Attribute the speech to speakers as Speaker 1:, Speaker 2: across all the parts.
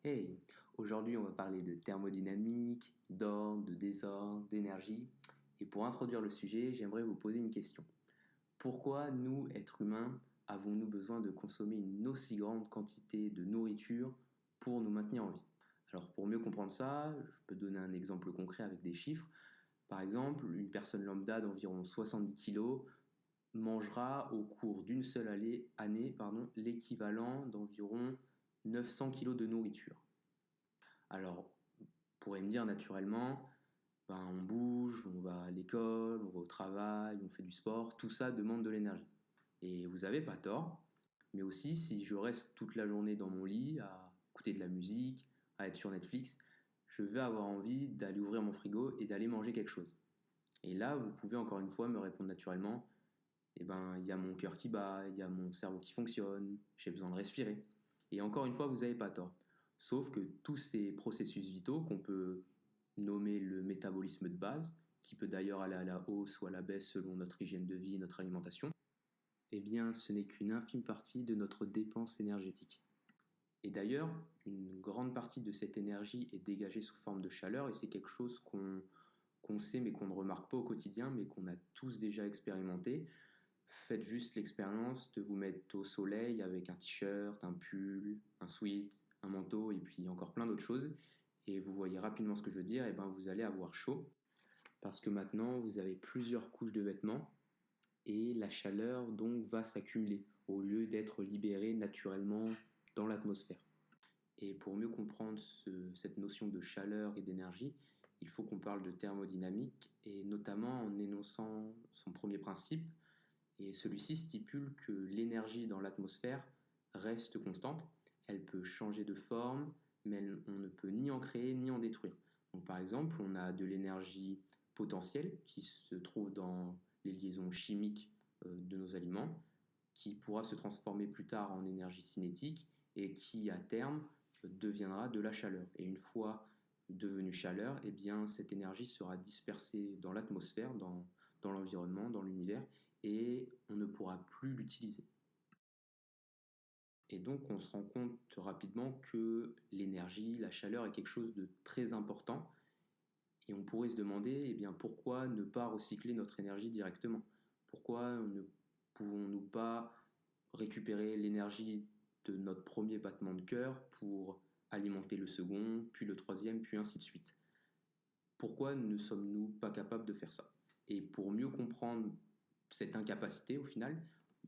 Speaker 1: Hey, aujourd'hui on va parler de thermodynamique, d'ordre, de désordre, d'énergie. Et pour introduire le sujet, j'aimerais vous poser une question. Pourquoi nous, êtres humains, avons-nous besoin de consommer une aussi grande quantité de nourriture pour nous maintenir en vie? Alors pour mieux comprendre ça, je peux donner un exemple concret avec des chiffres. Par exemple, une personne lambda d'environ 70 kilos mangera au cours d'une seule année l'équivalent d'environ 900 kilos de nourriture. Alors, on pourrait me dire naturellement, on bouge, on va à l'école, on va au travail, on fait du sport, tout ça demande de l'énergie. Et vous n'avez pas tort, mais aussi si je reste toute la journée dans mon lit à écouter de la musique, à être sur Netflix, je vais avoir envie d'aller ouvrir mon frigo et d'aller manger quelque chose. Et là, vous pouvez encore une fois me répondre naturellement, il y a mon cœur qui bat, il y a mon cerveau qui fonctionne, j'ai besoin de respirer. Et encore une fois, vous n'avez pas tort. Sauf que tous ces processus vitaux qu'on peut nommer le métabolisme de base, qui peut d'ailleurs aller à la hausse ou à la baisse selon notre hygiène de vie et notre alimentation, eh bien ce n'est qu'une infime partie de notre dépense énergétique. Et d'ailleurs, une grande partie de cette énergie est dégagée sous forme de chaleur et c'est quelque chose qu'on sait mais qu'on ne remarque pas au quotidien mais qu'on a tous déjà expérimenté. Faites juste l'expérience de vous mettre au soleil avec un t-shirt, un pull, un sweat, un manteau et puis encore plein d'autres choses. Et vous voyez rapidement ce que je veux dire, et vous allez avoir chaud parce que maintenant vous avez plusieurs couches de vêtements et la chaleur donc va s'accumuler au lieu d'être libérée naturellement dans l'atmosphère. Et pour mieux comprendre cette notion de chaleur et d'énergie, il faut qu'on parle de thermodynamique et notamment en énonçant son premier principe, et celui-ci stipule que l'énergie dans l'atmosphère reste constante. Elle peut changer de forme, mais on ne peut ni en créer ni en détruire. Donc par exemple, on a de l'énergie potentielle qui se trouve dans les liaisons chimiques de nos aliments, qui pourra se transformer plus tard en énergie cinétique et qui à terme deviendra de la chaleur. Et une fois devenue chaleur, cette énergie sera dispersée dans l'atmosphère, dans l'environnement, dans l'univers, et on ne pourra plus l'utiliser. Et donc on se rend compte rapidement que l'énergie, la chaleur est quelque chose de très important et on pourrait se demander pourquoi ne pas recycler notre énergie directement? Pourquoi ne pouvons-nous pas récupérer l'énergie de notre premier battement de cœur pour alimenter le second, puis le troisième, puis ainsi de suite? Pourquoi ne sommes-nous pas capables de faire ça? Et pour mieux comprendre cette incapacité au final,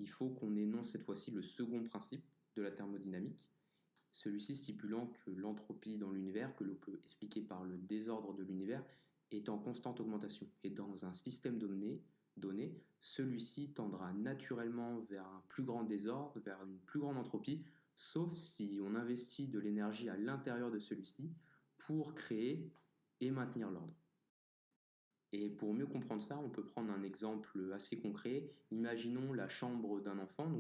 Speaker 1: il faut qu'on énonce cette fois-ci le second principe de la thermodynamique, celui-ci stipulant que l'entropie dans l'univers, que l'on peut expliquer par le désordre de l'univers, est en constante augmentation. Et dans un système donné, celui-ci tendra naturellement vers un plus grand désordre, vers une plus grande entropie, sauf si on investit de l'énergie à l'intérieur de celui-ci pour créer et maintenir l'ordre. Et pour mieux comprendre ça, on peut prendre un exemple assez concret. Imaginons la chambre d'un enfant.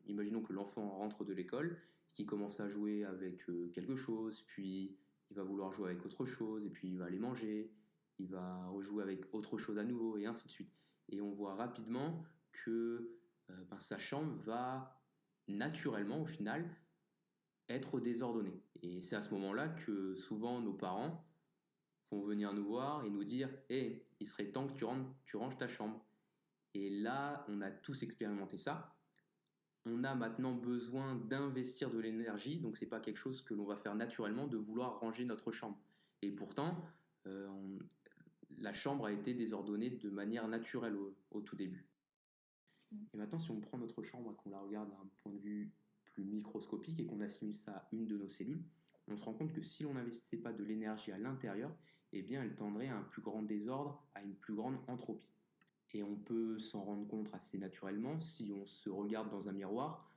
Speaker 1: Imaginons que l'enfant rentre de l'école, qui commence à jouer avec quelque chose, puis il va vouloir jouer avec autre chose, et puis il va aller manger, il va rejouer avec autre chose à nouveau, et ainsi de suite. Et on voit rapidement que sa chambre va naturellement, au final, être désordonnée. Et c'est à ce moment-là que souvent nos parents vont venir nous voir et nous dire hey, il serait temps que tu ranges ta chambre. Et là, on a tous expérimenté ça. On a maintenant besoin d'investir de l'énergie, donc c'est pas quelque chose que l'on va faire naturellement de vouloir ranger notre chambre. Et pourtant, euh, on- la chambre a été désordonnée de manière naturelle au tout début. Et maintenant, si on prend notre chambre et qu'on la regarde d'un point de vue plus microscopique et qu'on assimile ça à une de nos cellules, on se rend compte que si l'on n'investissait pas de l'énergie à l'intérieur, elle tendrait à un plus grand désordre, à une plus grande entropie. Et on peut s'en rendre compte assez naturellement si on se regarde dans un miroir.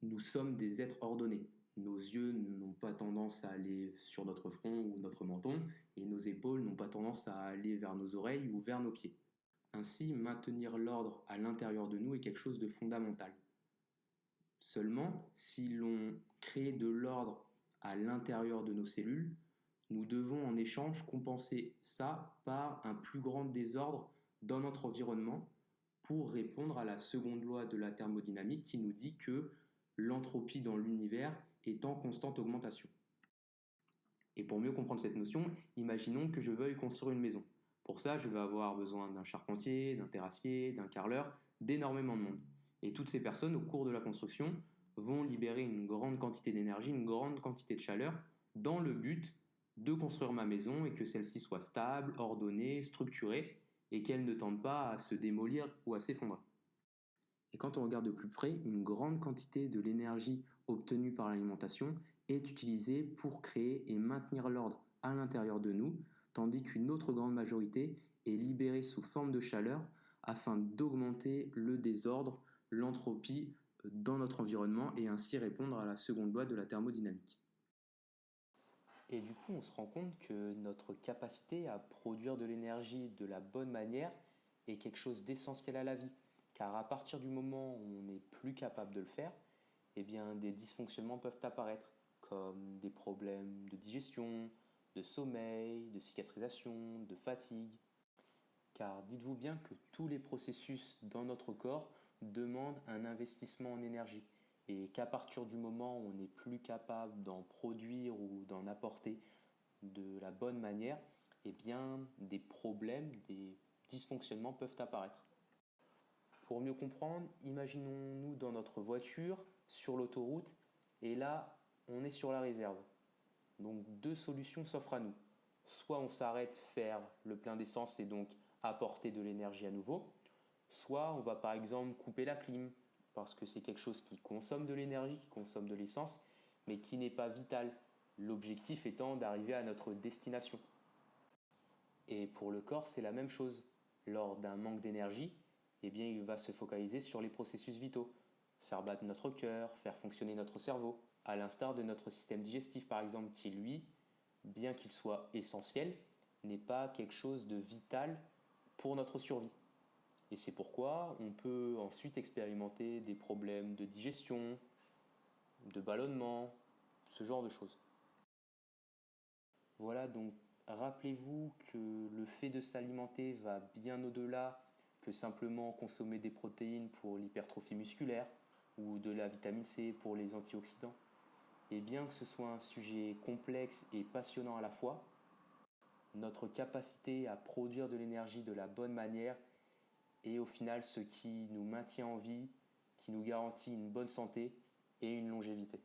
Speaker 1: Nous sommes des êtres ordonnés. Nos yeux n'ont pas tendance à aller sur notre front ou notre menton, et nos épaules n'ont pas tendance à aller vers nos oreilles ou vers nos pieds. Ainsi, maintenir l'ordre à l'intérieur de nous est quelque chose de fondamental. Seulement, si l'on crée de l'ordre à l'intérieur de nos cellules, nous devons en échange compenser ça par un plus grand désordre dans notre environnement pour répondre à la seconde loi de la thermodynamique qui nous dit que l'entropie dans l'univers est en constante augmentation. Et pour mieux comprendre cette notion, imaginons que je veuille construire une maison. Pour ça, je vais avoir besoin d'un charpentier, d'un terrassier, d'un carreleur, d'énormément de monde. Et toutes ces personnes, au cours de la construction, vont libérer une grande quantité d'énergie, une grande quantité de chaleur, dans le but de construire ma maison et que celle-ci soit stable, ordonnée, structurée, et qu'elle ne tende pas à se démolir ou à s'effondrer. Et quand on regarde de plus près, une grande quantité de l'énergie obtenue par l'alimentation est utilisée pour créer et maintenir l'ordre à l'intérieur de nous, tandis qu'une autre grande majorité est libérée sous forme de chaleur afin d'augmenter le désordre, l'entropie dans notre environnement et ainsi répondre à la seconde loi de la thermodynamique. Et du coup, on se rend compte que notre capacité à produire de l'énergie de la bonne manière est quelque chose d'essentiel à la vie. Car à partir du moment où on n'est plus capable de le faire, eh bien, des dysfonctionnements peuvent apparaître, comme des problèmes de digestion, de sommeil, de cicatrisation, de fatigue. Car dites-vous bien que tous les processus dans notre corps demandent un investissement en énergie et qu'à partir du moment où on n'est plus capable d'en produire ou d'en apporter de la bonne manière, eh bien des problèmes, des dysfonctionnements peuvent apparaître. Pour mieux comprendre, imaginons-nous dans notre voiture, sur l'autoroute, et là, on est sur la réserve. Donc deux solutions s'offrent à nous. Soit on s'arrête faire le plein d'essence et donc apporter de l'énergie à nouveau, soit on va par exemple couper la clim, parce que c'est quelque chose qui consomme de l'énergie, qui consomme de l'essence, mais qui n'est pas vital. L'objectif étant d'arriver à notre destination. Et pour le corps, c'est la même chose. Lors d'un manque d'énergie, eh bien, il va se focaliser sur les processus vitaux. Faire battre notre cœur, faire fonctionner notre cerveau, à l'instar de notre système digestif par exemple, qui lui, bien qu'il soit essentiel, n'est pas quelque chose de vital pour notre survie. Et c'est pourquoi on peut ensuite expérimenter des problèmes de digestion, de ballonnement, ce genre de choses. Voilà, donc rappelez-vous que le fait de s'alimenter va bien au-delà que simplement consommer des protéines pour l'hypertrophie musculaire ou de la vitamine C pour les antioxydants. Et bien que ce soit un sujet complexe et passionnant à la fois, notre capacité à produire de l'énergie de la bonne manière est au final ce qui nous maintient en vie, qui nous garantit une bonne santé et une longévité.